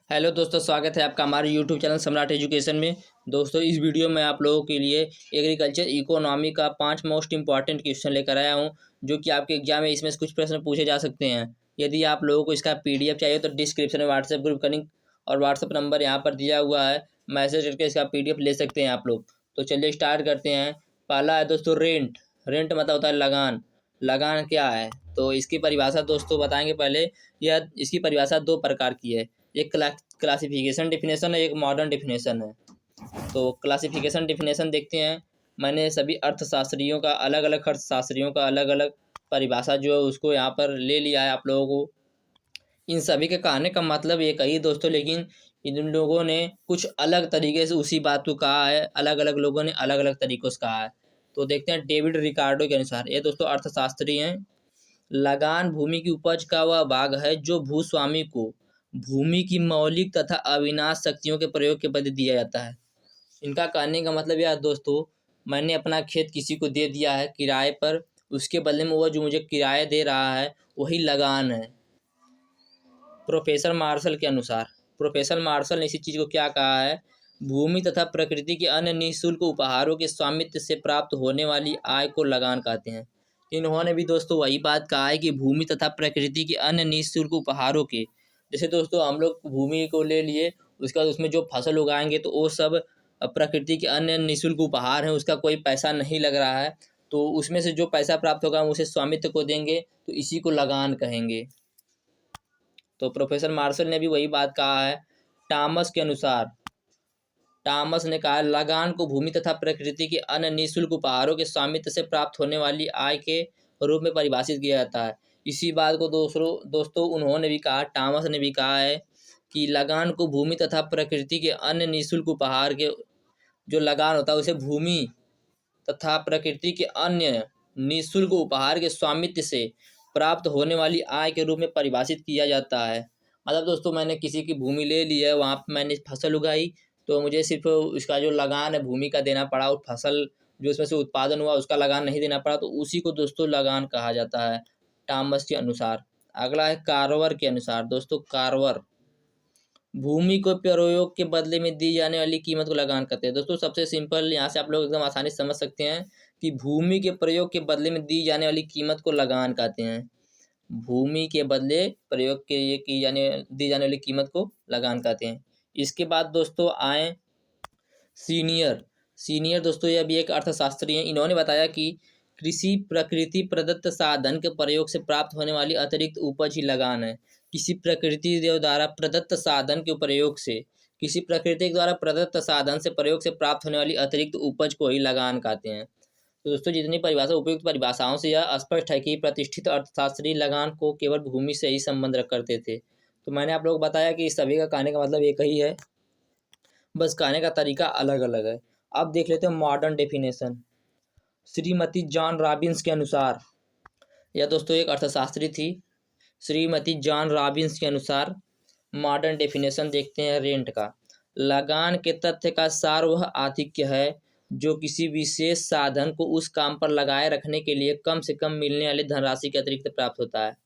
Hello दोस्तों, स्वागत है आपका हमारे यूट्यूब चैनल सम्राट एजुकेशन में। दोस्तों, इस वीडियो में आप लोगों के लिए एग्रीकल्चर इकोनॉमी का 5 मोस्ट इंपॉर्टेंट क्वेश्चन लेकर आया हूं, जो कि आपके एग्जाम में इसमें से कुछ प्रश्न पूछे जा सकते हैं। यदि आप लोगों को इसका पीडीएफ चाहिए तो डिस्क्रिप्शन में व्हाट्सएप ग्रुप का लिंक और व्हाट्सएप नंबर यहाँ पर दिया हुआ है, मैसेज करके इसका पीडीएफ ले सकते हैं आप लोग। तो चलिए स्टार्ट करते हैं। पहला है दोस्तों रेंट। रेंट मतलब होता है लगान। लगान क्या है तो इसकी परिभाषा दोस्तों बताएंगे। पहले यह इसकी परिभाषा दो प्रकार की है, एक क्लासिफिकेशन डेफिनेशन है, एक मॉडर्न डेफिनेशन है। तो क्लासिफिकेशन डेफिनेशन देखते हैं। मैंने सभी अर्थशास्त्रियों का अलग अलग परिभाषा जो है उसको यहाँ पर ले लिया है आप लोगों को। इन सभी के कहने का मतलब एक ही दोस्तों, लेकिन इन लोगों ने कुछ अलग तरीके से उसी बात को कहा है। अलग अलग लोगों ने अलग अलग तरीकों से कहा है। तो देखते हैं डेविड रिकार्डो के अनुसार, ये दोस्तों अर्थशास्त्री हैं। लगान भूमि की उपज का वह भाग है जो भूस्वामी को भूमि की मौलिक तथा अविनाश शक्तियों के प्रयोग के बदले दिया जाता है। इनका कहने का मतलब यह दोस्तों, मैंने अपना खेत किसी को दे दिया है किराए पर, उसके बदले में वह जो मुझे किराया दे रहा है वही लगान है। प्रोफेसर मार्शल ने इसी चीज़ को क्या कहा है, भूमि तथा प्रकृति के अन्य निःशुल्क उपहारों के स्वामित्व से प्राप्त होने वाली आय को लगान कहते हैं। इन्होंने भी दोस्तों वही बात कहा है कि भूमि तथा प्रकृति के अन्य निःशुल्क उपहारों के, जैसे दोस्तों हम लोग भूमि को ले लिए, उसका उसमें जो फसल उगाएंगे तो वो सब प्रकृति के अन्य निःशुल्क उपहार हैं, उसका कोई पैसा नहीं लग रहा है। तो उसमें से जो पैसा प्राप्त होगा हम उसे स्वामित्व को देंगे, तो इसी को लगान कहेंगे। तो प्रोफेसर मार्शल ने भी वही बात कहा है। टॉमस ने कहा लगान को भूमि तथा प्रकृति के अन्य निःशुल्क उपहारों के स्वामित्व से प्राप्त होने वाली आय के रूप में परिभाषित किया जाता है। इसी बात को दोस्तों उन्होंने भी कहा, टॉमस ने भी कहा है कि लगान को भूमि तथा प्रकृति के अन्य निःशुल्क उपहार के, जो लगान होता है उसे भूमि तथा प्रकृति के अन्य निःशुल्क उपहार के स्वामित्व से प्राप्त होने वाली आय के रूप में परिभाषित किया जाता है। मतलब दोस्तों, मैंने किसी की भूमि ले ली है, वहाँ पर मैंने फसल उगाई, तो मुझे सिर्फ उसका जो लगान है भूमि का देना पड़ा, और फसल जो उसमें से उत्पादन हुआ उसका लगान नहीं देना पड़ा, तो उसी को दोस्तों लगान कहा जाता है टॉमस के अनुसार। अगला है कार्वर के अनुसार। दोस्तों कार्वर भूमि को प्रयोग के बदले में दी जाने वाली कीमत को लगान कहते हैं। दोस्तों सबसे सिंपल, यहाँ से आप लोग एकदम आसानी से समझ सकते हैं कि भूमि के प्रयोग के बदले में दी जाने वाली कीमत को लगान कहते हैं। भूमि के बदले प्रयोग के लिए दी जाने वाली कीमत को लगान कहते हैं। इसके बाद दोस्तों आए सीनियर दोस्तों, यह भी एक अर्थशास्त्री हैं। इन्होंने बताया कि कृषि प्रकृति प्रदत्त साधन के प्रयोग से प्राप्त होने वाली अतिरिक्त उपज ही लगान है। किसी प्रकृति द्वारा प्रदत्त साधन के प्रयोग से, किसी प्रकृति द्वारा प्रदत्त साधन से प्रयोग से प्राप्त होने वाली अतिरिक्त उपज को ही लगान कहते हैं। तो दोस्तों जितनी परिभाषा उपयुक्त परिभाषाओं से यह स्पष्ट है कि प्रतिष्ठित अर्थशास्त्री लगान को केवल भूमि से ही संबंध रख करते थे। तो मैंने आप लोग बताया कि सभी का कहने का मतलब एक ही है, बस कहने का तरीका अलग अलग है। अब देख लेते हैं modern definition. Shrimati John Robins के अनुसार, यह दोस्तों एक अर्थशास्त्री थी। श्रीमती जॉन रॉबिन्स के अनुसार मॉडर्न डेफिनेशन देखते हैं रेंट का। लगान के तथ्य का सार वह आधिक्य है जो किसी विशेष साधन को उस काम पर लगाए रखने के लिए कम से कम मिलने वाली धनराशि के अतिरिक्त प्राप्त होता है।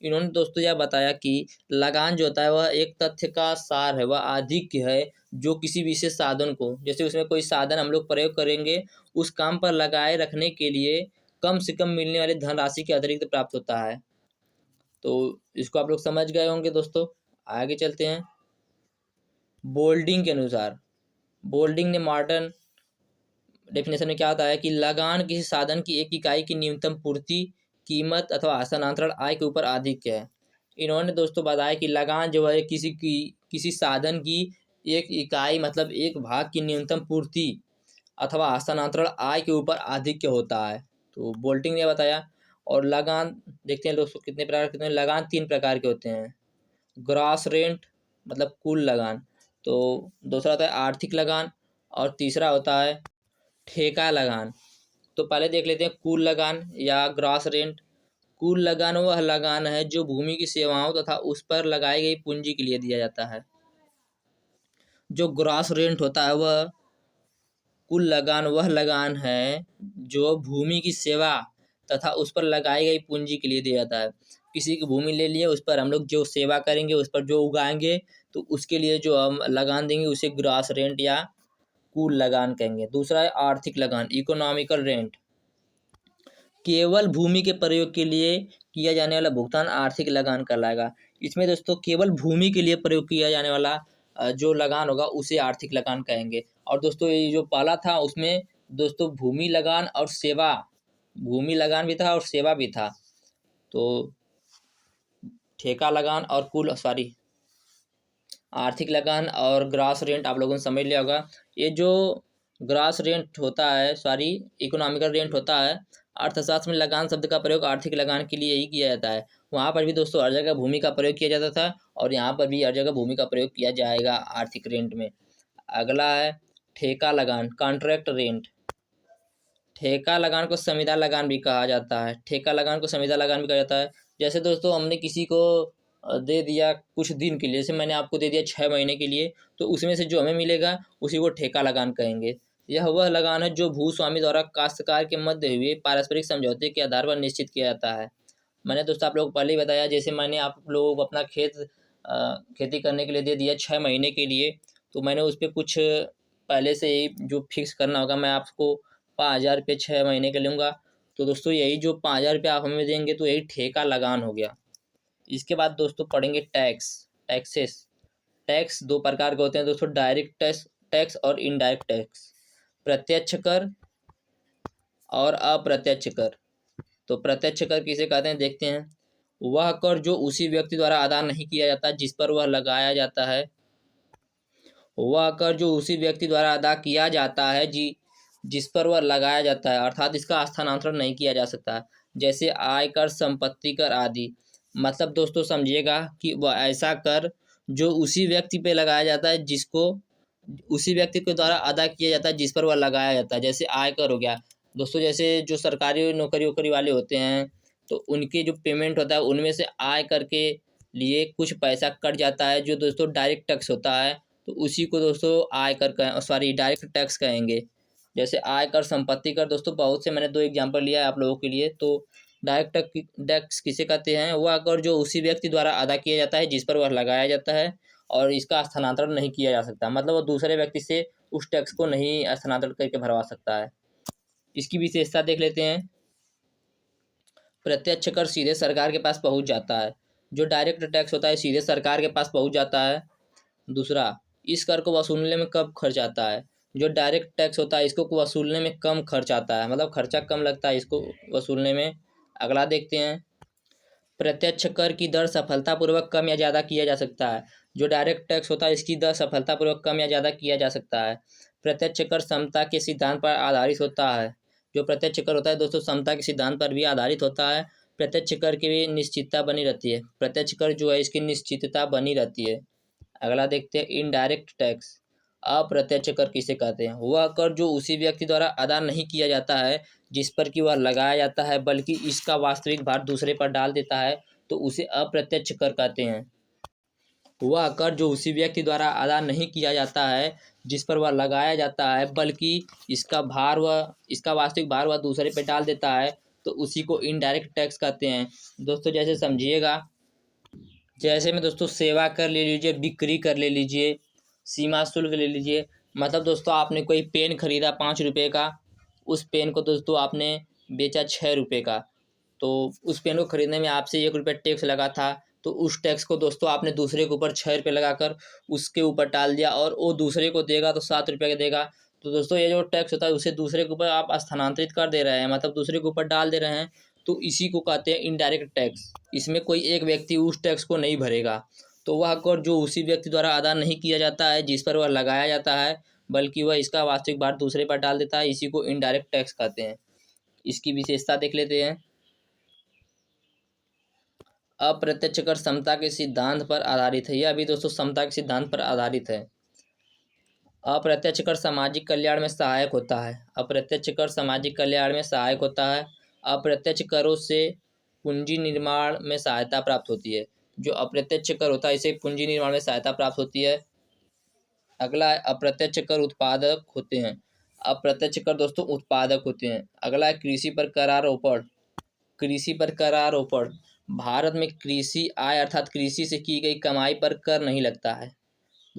इन्होंने दोस्तों यह बताया कि लगान जो होता है वह एक तथ्य का सार है, वह आधिक्य है जो किसी विशेष साधन को, जैसे उसमें कोई साधन हम लोग प्रयोग करेंगे, उस काम पर लगाए रखने के लिए कम से कम मिलने वाली धनराशि के अतिरिक्त प्राप्त होता है। तो इसको आप लोग समझ गए होंगे दोस्तों। आगे चलते हैं बोल्डिंग के अनुसार। बोल्डिंग ने मॉडर्न डेफिनेशन में क्या होता है कि लगान किसी साधन की एक इकाई की न्यूनतम पूर्ति कीमत अथवा हस्तांतरण आय के ऊपर आधिक्य है। इन्होंने दोस्तों बताया कि लगान जो है किसी साधन की एक इकाई मतलब एक भाग की न्यूनतम पूर्ति अथवा हस्तांतरण आय के ऊपर आधिक्य होता है। तो बोल्टिंग ने बताया। और लगान देखते हैं दोस्तों कितने प्रकार के होते हैं। लगान 3 प्रकार के होते हैं। ग्रॉस रेंट मतलब कुल लगान, तो दूसरा होता है आर्थिक लगान, और तीसरा होता है ठेका लगान। तो पहले देख लेते हैं कुल लगान या ग्रॉस रेंट। कुल लगान वह लगान है जो भूमि की सेवाओं तथा उस पर लगाई गई पूंजी के लिए दिया जाता है। जो ग्रॉस रेंट होता है वह कुल लगान वह लगान है जो भूमि की सेवा तथा उस पर लगाई गई पूंजी के लिए दिया जाता है। किसी की भूमि ले लिए, उस पर हम लोग जो सेवा करेंगे, उस पर जो उगाएंगे, तो उसके लिए जो हम लगान देंगे उसे ग्रॉस रेंट या कुल लगान कहेंगे। दूसरा है आर्थिक लगान, इकोनॉमिकल रेंट। केवल भूमि के प्रयोग के लिए किया जाने वाला भुगतान आर्थिक लगान कहलाएगा। इसमें दोस्तों केवल भूमि के लिए प्रयोग किया जाने वाला जो लगान होगा उसे आर्थिक लगान कहेंगे। और दोस्तों ये जो पहला था उसमें दोस्तों भूमि लगान और सेवा, भूमि लगान भी था और सेवा भी था। तो ठेका लगान और आर्थिक लगान और ग्रॉस रेंट आप लोगों ने समझ लिया होगा। ये जो ग्रॉस रेंट होता है, इकोनॉमिकल रेंट होता है, अर्थशास्त्र में लगान शब्द का प्रयोग आर्थिक लगान के लिए ही किया जाता है। वहाँ पर भी दोस्तों हर जगह भूमि का प्रयोग किया जाता था और यहाँ पर भी हर जगह भूमि का प्रयोग किया जाएगा आर्थिक रेंट में। अगला है ठेका लगान, कॉन्ट्रैक्ट रेंट। ठेका लगान को संविदा लगान भी कहा जाता है। ठेका लगान को संविदा लगान भी कहा जाता है। जैसे दोस्तों हमने किसी को दे दिया कुछ दिन के लिए, जैसे मैंने आपको दे दिया 6 महीने के लिए, तो उसमें से जो हमें मिलेगा उसी को ठेका लगान कहेंगे। यह वह लगान है जो भूस्वामी द्वारा काश्तकार के मध्य हुए पारस्परिक समझौते के आधार पर निश्चित किया जाता है। मैंने दोस्तों आप लोगों को पहले ही बताया, जैसे मैंने आप लोगों को अपना खेती करने के लिए दे दिया 6 महीने के लिए, तो मैंने उस पर कुछ पहले से ही जो फिक्स करना होगा, मैं आपको 5,000 रुपये 6 महीने के लूँगा। तो दोस्तों यही जो 5,000 रुपये आप हमें देंगे तो यही ठेका लगान हो गया। इसके बाद दोस्तों पढ़ेंगे टैक्सेस। टैक्स दो प्रकार के होते हैं दोस्तों, डायरेक्ट टैक्स और इनडायरेक्ट टैक्स, प्रत्यक्ष कर और अप्रत्यक्ष कर। तो प्रत्यक्ष कर किसे कहते हैं देखते हैं। वह कर जो उसी व्यक्ति द्वारा अदा नहीं किया जाता जिस पर वह लगाया जाता है, वह कर जो उसी व्यक्ति द्वारा अदा किया जाता है जिस पर वह लगाया जाता है, अर्थात इसका स्थानांतरण नहीं किया जा सकता, जैसे आयकर, संपत्ति कर आदि। मतलब दोस्तों समझिएगा कि वह ऐसा कर जो उसी व्यक्ति पे लगाया जाता है जिसको उसी व्यक्ति के द्वारा अदा किया जाता है जिस पर वह लगाया जाता है। जैसे आयकर हो गया दोस्तों, जैसे जो सरकारी नौकरी वोकरी वाले होते हैं तो उनके जो पेमेंट होता है उनमें से आयकर के लिए कुछ पैसा कट जाता है जो दोस्तों डायरेक्ट टैक्स होता है, तो उसी को दोस्तों डायरेक्ट टैक्स कहेंगे। जैसे आयकर, संपत्ति कर, दोस्तों बहुत से मैंने 2 एग्जांपल लिया है आप लोगों के लिए। तो डायरेक्ट टैक्स किसे कहते हैं, वह कर जो उसी व्यक्ति द्वारा अदा किया जाता है जिस पर वह लगाया जाता है और इसका स्थानांतरण नहीं किया जा सकता, मतलब वो दूसरे व्यक्ति से उस टैक्स को नहीं स्थानांतरित करके भरवा सकता है। इसकी विशेषता देख लेते हैं। प्रत्यक्ष कर सीधे सरकार के पास पहुंच जाता है, जो डायरेक्ट टैक्स होता है सीधे सरकार के पास पहुंच जाता है। दूसरा, इस कर को वसूलने में कम खर्च आता है, जो डायरेक्ट टैक्स होता है इसको वसूलने में कम खर्च आता है, मतलब खर्चा कम लगता है इसको वसूलने में। अगला देखते हैं, प्रत्यक्ष कर की दर सफलतापूर्वक कम या ज़्यादा किया जा सकता है, जो डायरेक्ट टैक्स होता है इसकी दर सफलतापूर्वक कम या ज़्यादा किया जा सकता है। प्रत्यक्ष कर समता के सिद्धांत पर आधारित होता है, जो प्रत्यक्ष कर होता है दोस्तों समता के सिद्धांत पर भी आधारित होता है। प्रत्यक्ष कर की भी निश्चितता बनी रहती है, प्रत्यक्ष कर जो है इसकी निश्चितता बनी रहती है। अगला देखते हैं, इनडायरेक्ट टैक्स। अप्रत्यक्ष कर किसे कहते हैं, वह कर जो उसी व्यक्ति द्वारा अदा नहीं किया जाता है जिस पर कि वह लगाया जाता है, बल्कि इसका वास्तविक भार दूसरे पर डाल देता है, तो उसे अप्रत्यक्ष कर कहते हैं। वह कर जो उसी व्यक्ति द्वारा अदा नहीं किया जाता है जिस पर वह लगाया जाता है, बल्कि इसका वास्तविक भार वह दूसरे पर डाल देता है, तो उसी को इनडायरेक्ट टैक्स कहते हैं। दोस्तों जैसे समझिएगा, जैसे में दोस्तों सेवा कर ले लीजिए, बिक्री कर ले लीजिए, सीमा शुल्क ले लीजिए। मतलब दोस्तों आपने कोई पेन खरीदा 5 रुपये का, उस पेन को दोस्तों आपने बेचा 6 रुपये का, तो उस पेन को खरीदने में आपसे 1 रुपये टैक्स लगा था, तो उस टैक्स को दोस्तों आपने दूसरे के ऊपर 6 रुपये लगाकर उसके ऊपर डाल दिया और वो दूसरे को देगा तो 7 रुपये का देगा। तो दोस्तों ये जो टैक्स होता है उसे दूसरे के ऊपर आप स्थानांतरित कर दे रहे हैं, मतलब दूसरे के ऊपर डाल दे रहे हैं, तो इसी को कहते हैं इनडायरेक्ट टैक्स। इसमें कोई एक व्यक्ति उस टैक्स को नहीं भरेगा, तो वह कर जो उसी व्यक्ति द्वारा अदा नहीं किया जाता है जिस पर वह लगाया जाता है, बल्कि वह इसका वास्तविक भार दूसरे पर डाल देता है, इसी को इनडायरेक्ट टैक्स कहते हैं। इसकी विशेषता देख लेते हैं। अप्रत्यक्ष कर समता के सिद्धांत पर आधारित है, यह भी दोस्तों समता के सिद्धांत पर आधारित है। अप्रत्यक्ष कर सामाजिक कल्याण में सहायक होता है, अप्रत्यक्ष कर सामाजिक कल्याण में सहायक होता है। अप्रत्यक्ष करों से पूंजी निर्माण में सहायता प्राप्त होती है, जो अप्रत्यक्ष कर होता है इसे पूंजी निर्माण में सहायता प्राप्त होती है। अगला है अप्रत्यक्ष कर उत्पादक होते हैं, अप्रत्यक्ष कर दोस्तों उत्पादक होते हैं। अगला है कृषि पर करारोपण, कृषि पर करारोपण। भारत में कृषि आय अर्थात कृषि से की गई कमाई पर कर नहीं लगता है,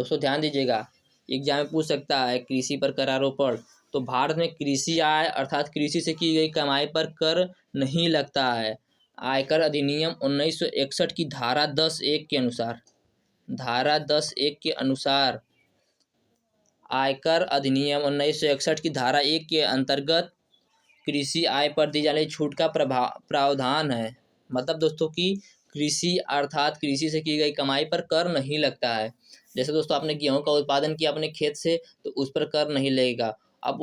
दोस्तों ध्यान दीजिएगा, एग्जाम में पूछ सकता है कृषि पर करारोपण। तो भारत में कृषि आय अर्थात कृषि से की गई कमाई पर कर नहीं लगता है। आयकर अधिनियम 1961 की धारा 10(1) के अनुसार, धारा 10(1) के अनुसार आयकर अधिनियम 1961 की धारा 1 के अंतर्गत कृषि आय पर दी जाने छूट का प्रावधान है। मतलब दोस्तों कि कृषि अर्थात कृषि से की गई कमाई पर कर नहीं लगता है। जैसे दोस्तों आपने गेहूं का उत्पादन किया अपने खेत से, तो उस पर कर नहीं लगेगा। अब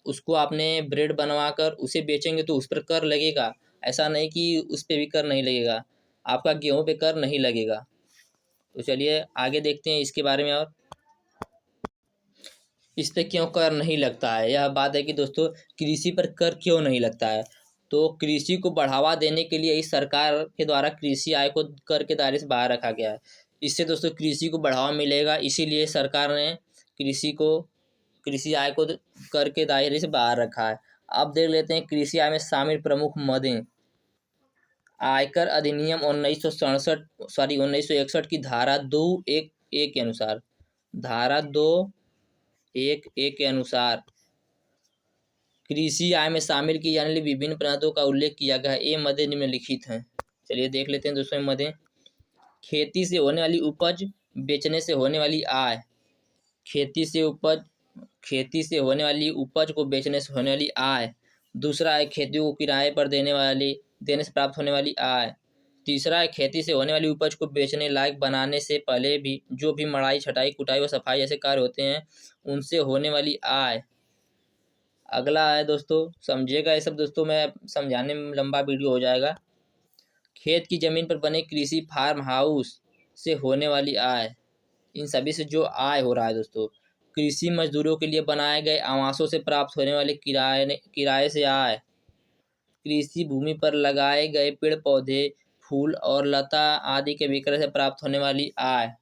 उसको आपने ब्रेड बनवा कर उसे बेचेंगे तो उस पर कर लगेगा। ऐसा नहीं कि उस पर भी कर नहीं लगेगा, आपका गेहूं पे कर नहीं लगेगा। तो चलिए आगे देखते हैं इसके बारे में। और इस पे क्यों कर नहीं लगता है, यह बात है कि दोस्तों कृषि पर कर क्यों नहीं लगता है। तो कृषि को बढ़ावा देने के लिए इस सरकार के द्वारा कृषि आय को कर के दायरे से बाहर रखा गया है। इससे दोस्तों कृषि को बढ़ावा मिलेगा, इसीलिए सरकार ने कृषि आय को कर के दायरे से बाहर रखा है। अब देख लेते हैं कृषि आय में शामिल प्रमुख मदें। आयकर अधिनियम 1961 की धारा 2(1)(a) के अनुसार, धारा 2(1)(a) के अनुसार कृषि आय में शामिल की जाने वाली विभिन्न पदार्थों का उल्लेख किया गया है। ये मदें निम्नलिखित हैं। चलिए देख लेते हैं दोस्तों मदें। खेती से होने वाली उपज, बेचने से होने वाली आय। खेती से होने वाली उपज को बेचने से होने वाली आय। दूसरा है खेती को किराए पर देने से प्राप्त होने वाली आय। तीसरा है खेती से होने वाली उपज को बेचने लायक बनाने से पहले भी जो भी मड़ाई, छटाई, कुटाई व सफाई जैसे कार्य होते हैं उनसे होने वाली आय। अगला है दोस्तों, समझिएगा ये सब दोस्तों, मैं समझाने में लंबा वीडियो हो जाएगा। खेत की जमीन पर बने कृषि फार्म हाउस से होने वाली आय। इन सभी से जो आय हो रहा है दोस्तों, कृषि मजदूरों के लिए बनाए गए आवासों से प्राप्त होने वाले किराए से आय। कृषि भूमि पर लगाए गए पेड़ पौधे, फूल और लता आदि के विक्रय से प्राप्त होने वाली आय।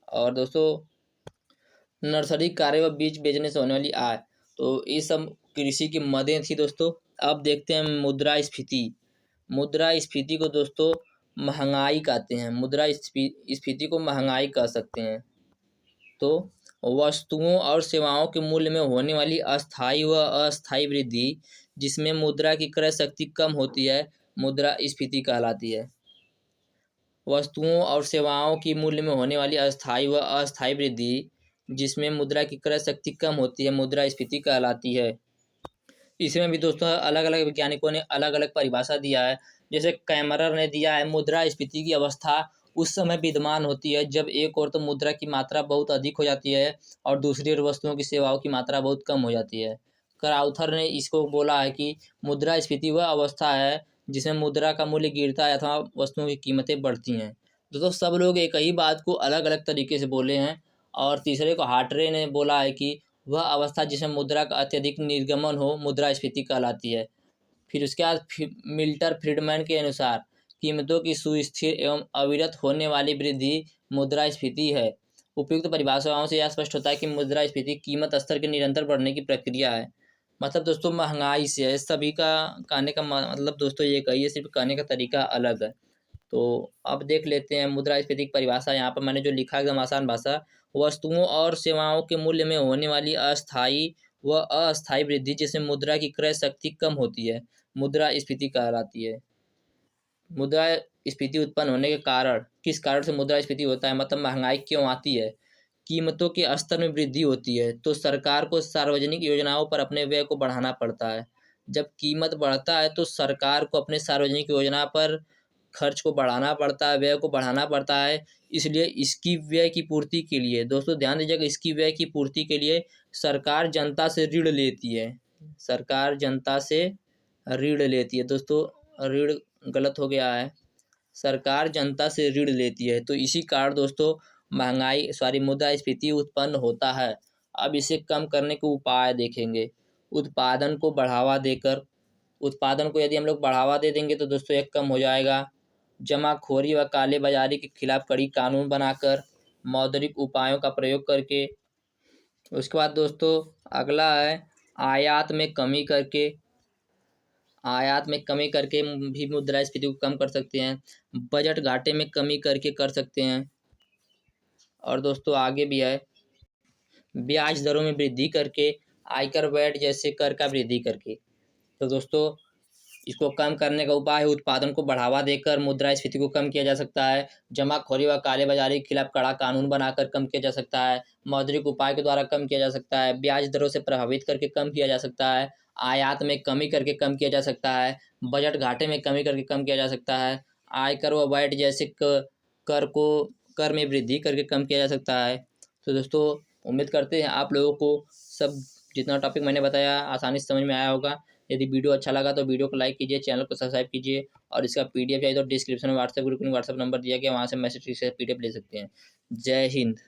और दोस्तों नर्सरी कार्य व बीज बेचने से होने वाली आय। तो ये सब कृषि की मदें थी दोस्तों। अब देखते हैं मुद्रास्फीति। मुद्रास्फीति को दोस्तों महंगाई कहते हैं। मुद्रास्फीति को महंगाई कह सकते हैं। तो वस्तुओं और सेवाओं के मूल्य में होने वाली अस्थायी व अस्थायी वृद्धि जिसमें मुद्रा की क्रय शक्ति कम होती है, मुद्रास्फीति कहलाती है। वस्तुओं और सेवाओं की मूल्य में होने वाली अस्थायी व अस्थायी वृद्धि जिसमें मुद्रा की क्रय शक्ति कम होती है, मुद्रास्फीति कहलाती है। इसमें भी दोस्तों अलग अलग वैज्ञानिकों ने अलग अलग परिभाषा दिया है। जैसे कैमरर ने दिया है, मुद्रास्फीति की अवस्था उस समय विद्यमान होती है जब एक ओर तो मुद्रा की मात्रा बहुत अधिक हो जाती है और दूसरी ओर वस्तुओं की सेवाओं की मात्रा बहुत कम हो जाती है। कराउथर ने इसको बोला है कि मुद्रास्फीति वह अवस्था है जिसमें मुद्रा का मूल्य गिरता है अथवा वस्तुओं की कीमतें बढ़ती हैं। दोस्तों सब लोग एक ही बात को अलग अलग तरीके से बोले हैं। और तीसरे को हार्ट्रे ने बोला है कि वह अवस्था जिसमें मुद्रा का अत्यधिक निर्गमन हो, मुद्रास्फीति कहलाती है। फिर उसके बाद मिल्टर फ्रीडमैन के अनुसार कीमतों की सुस्थिर एवं अविरत होने वाली वृद्धि मुद्रास्फीति है। उपयुक्त परिभाषाओं से यह स्पष्ट होता है कि मुद्रास्फीति कीमत स्तर के निरंतर बढ़ने की प्रक्रिया है। मतलब दोस्तों महंगाई से है। सभी का कहने का मतलब दोस्तों ये कहिए, सिर्फ कहने का तरीका अलग है। तो अब देख लेते हैं मुद्रास्फीति की परिभाषा। यहाँ पर मैंने जो लिखा एकदम आसान भाषा, वस्तुओं और सेवाओं के मूल्य में होने वाली अस्थायी व अस्थायी वृद्धि जिसमें मुद्रा की क्रय शक्ति कम होती है, मुद्रास्फीति कहलाती है। मुद्रास्फीति उत्पन्न होने के कारण, किस कारण से मुद्रास्फीति होता है, मतलब महंगाई क्यों आती है। कीमतों के स्तर में वृद्धि होती है तो सरकार को सार्वजनिक योजनाओं पर अपने व्यय को बढ़ाना पड़ता है। जब कीमत बढ़ता है तो सरकार को अपने सार्वजनिक योजना पर खर्च को बढ़ाना पड़ता है, व्यय को बढ़ाना पड़ता है। इसलिए इसकी व्यय की पूर्ति के लिए दोस्तों ध्यान दीजिएगा, इसकी व्यय की पूर्ति के लिए सरकार जनता से ऋण लेती है। सरकार जनता से ऋण लेती है। दोस्तों ऋण गलत हो गया है, सरकार जनता से ऋण लेती है। तो इसी कारण दोस्तों मुद्रास्फीति उत्पन्न होता है। अब इसे कम करने के उपाय देखेंगे। उत्पादन को बढ़ावा देकर, उत्पादन को यदि हम लोग बढ़ावा दे देंगे तो दोस्तों एक कम हो जाएगा। जमाखोरी व काले बाजारी के खिलाफ कड़ी कानून बनाकर, मौद्रिक उपायों का प्रयोग करके। उसके बाद दोस्तों अगला है आयात में कमी करके। आयात में कमी करके भी मुद्रास्फीति को कम कर सकते हैं। बजट घाटे में कमी करके कर सकते हैं। और दोस्तों आगे भी है, ब्याज दरों में वृद्धि करके, आयकर वैट जैसे कर का वृद्धि करके। तो दोस्तों इसको कम करने का उपाय है, उत्पादन को बढ़ावा देकर मुद्रास्फीति को कम किया जा सकता है, जमाखोरी व कालेबाजारी के खिलाफ कड़ा कानून बनाकर कम किया जा सकता है, मौद्रिक उपाय के द्वारा कम किया जा सकता है, ब्याज दरों से प्रभावित करके कम किया जा सकता है, आयात में कमी करके कम किया जा सकता है, बजट घाटे में कमी करके कम किया जा सकता है, आयकर व वैट जैसे कर को कर में वृद्धि करके कम किया जा सकता है। तो दोस्तों उम्मीद करते हैं आप लोगों को सब जितना टॉपिक मैंने बताया आसानी से समझ में आया होगा। यदि वीडियो अच्छा लगा तो वीडियो को लाइक कीजिए, चैनल को सब्सक्राइब कीजिए, और इसका पीडीएफ चाहिए तो डिस्क्रिप्शन में WhatsApp group link WhatsApp number दिया गया, वहाँ से मैसेज से पीडीएफ ले सकते हैं। जय हिंद।